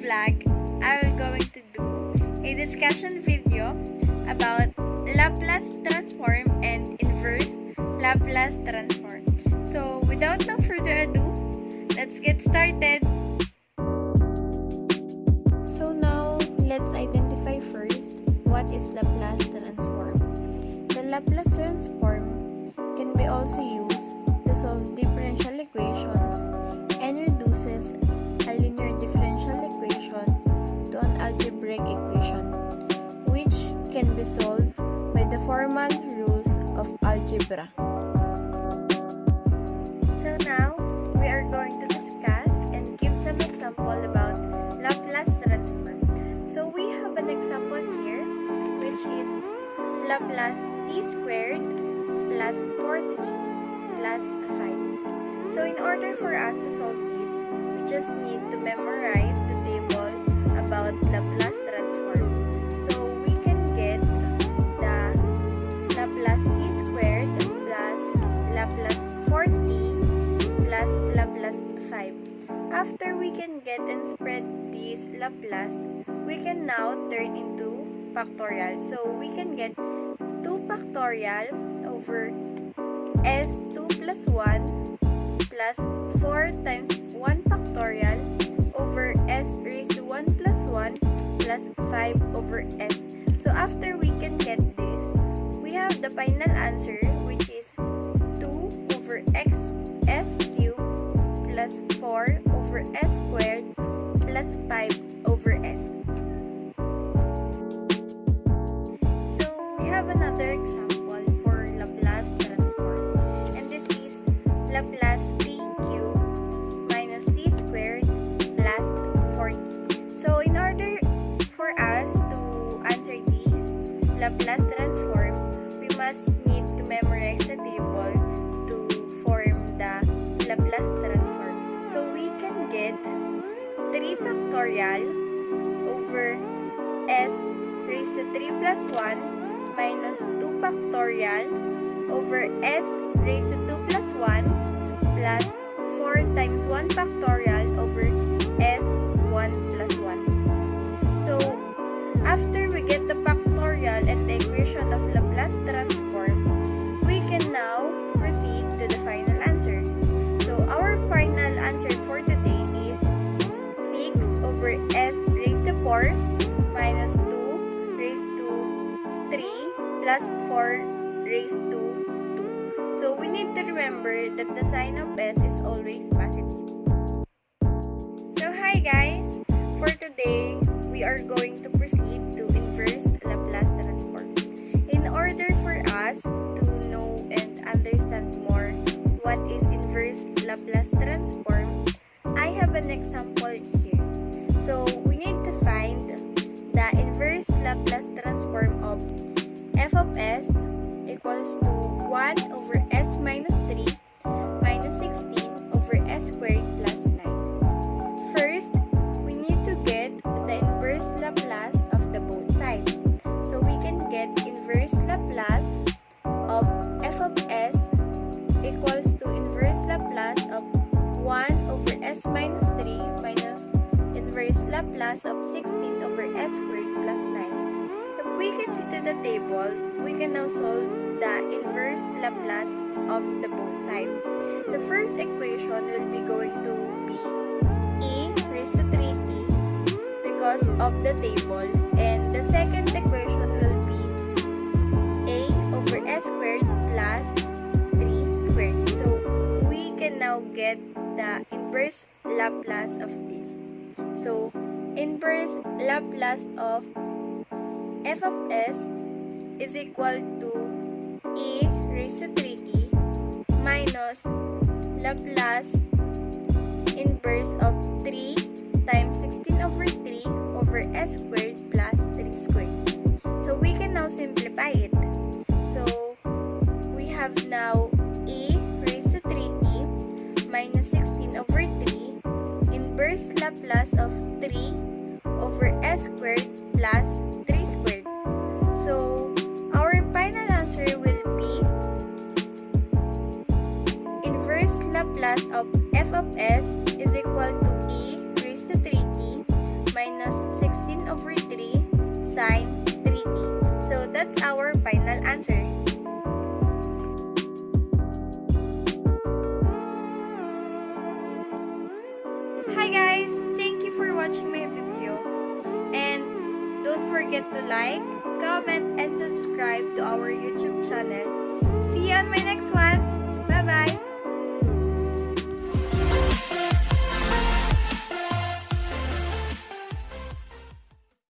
vlog, I will going to do a discussion video about Laplace transform and inverse Laplace transform. So without no further ado, let's get started. So now, let's identify first what is Laplace transform. The Laplace transform can be also used to solve differential equations and reduces a linear differential equation to an algebraic equation, which can be solved by the formal rules of algebra. So now, we are going to discuss and give some example about Laplace transform. So we have an example here, which is Laplace t squared plus 4t plus 5. So in order for us to solve this, we just need to memorize the table about Laplace transform. So we can get the Laplace t squared plus Laplace 4t plus Laplace 5. After we can get and spread this Laplace, we can now turn into factorial. So we can get 2 factorial over s2 plus 1 plus 4 times 1 factorial over s raised to 1 plus 1 plus 5 over s. So after we can get this, we have the final answer, which is 2 over s cubed plus 4 over s squared plus 5 over s. So we have another example for Laplace transform, and this is Laplace t cubed minus t squared plus 40. So in order for us to answer this Laplace transform, we must need to memorize the table to form the Laplace transform. So we can get 3 factorial over s raised to 3 plus 1 minus 2 factorial over s raised to 2 plus 1 plus 4 times 1 factorial over s 1 plus 1. So after we get the factorial and the equation of Laplace transform, we can now proceed to the final answer. So our final answer for today is 6 over s raised to 4 minus 2 raised to 3 plus 4 raised to 2. So we need to remember that the sign of s is always positive. So hi guys! For today, we are going to proceed to inverse Laplace transform. In order for us to know and understand more what is inverse Laplace transform, I have an example here. So we need to find the inverse Laplace transform of f of s equals to 1 over s minus 3 minus 16 over s squared plus 9. First, we need to get the inverse Laplace of the both sides. So we can get inverse Laplace of f of s equals to inverse Laplace of 1 over s minus 3 minus inverse Laplace of 16 over s squared plus 9. If we can see to the table, we can now solve the inverse Laplace of the both sides. The first equation will be going to be e raised to 3t because of the table, and the second equation will be a over s squared plus 3 squared. So we can now get the inverse Laplace of this. So inverse Laplace of f of s is equal to e raised to 3t minus Laplace inverse of 3 times 16 over 3 over s squared plus 3 squared. So we can now simplify it. So we have now e raised to 3t minus 16 over 3 inverse Laplace of 3 over s squared plus 3 squared. So our final answer will be inverse Laplace of f of s is equal to e raised to 3t Hi guys! Thank you for watching my video. And don't forget to like, comment, and subscribe to our YouTube channel